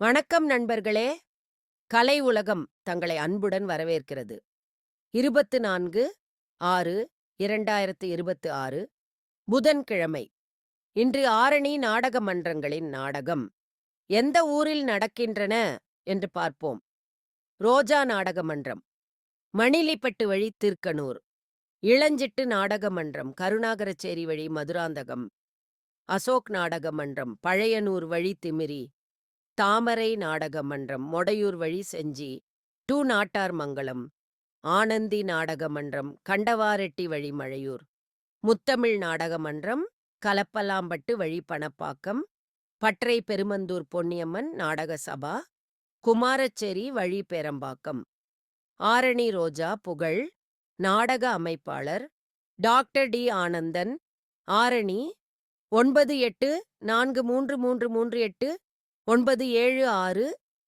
வணக்கம் நண்பர்களே! கலை உலகம் தங்களை அன்புடன் வரவேற்கிறது. 24/6/2026 புதன்கிழமை. இன்று ஆரணி நாடக மன்றங்களின் நாடகம். எந்த ஊரில் நடக்கின்றன என்று பார்ப்போம். ரோஜா நாடக மன்றம், மணிலிப்பட்டு வழி திருக்கனூர். இளஞ்சிட்டு நாடக மன்றம், கருணாகரச்சேரி வழி மதுராந்தகம். அசோக் நாடக மன்றம், பழையனூர் வழி திமிரி. தாமரை நாடக மன்றம், மொடையூர் வழி செஞ்சி. நாட்டார் மங்கலம். ஆனந்தி நாடக மன்றம், கண்டவாரெட்டி வழி மழையூர். முத்தமிழ் நாடக மன்றம், கலப்பலாம்பட்டு வழி பணப்பாக்கம். பற்றை பெருமந்தூர் பொன்னியம்மன் நாடக சபா, குமாரச்சேரி வழி பேரம்பாக்கம். ஆரணி ரோஜா புகழ் நாடக அமைப்பாளர் டாக்டர் டி ஆனந்தன். ஆரணி 98433338 976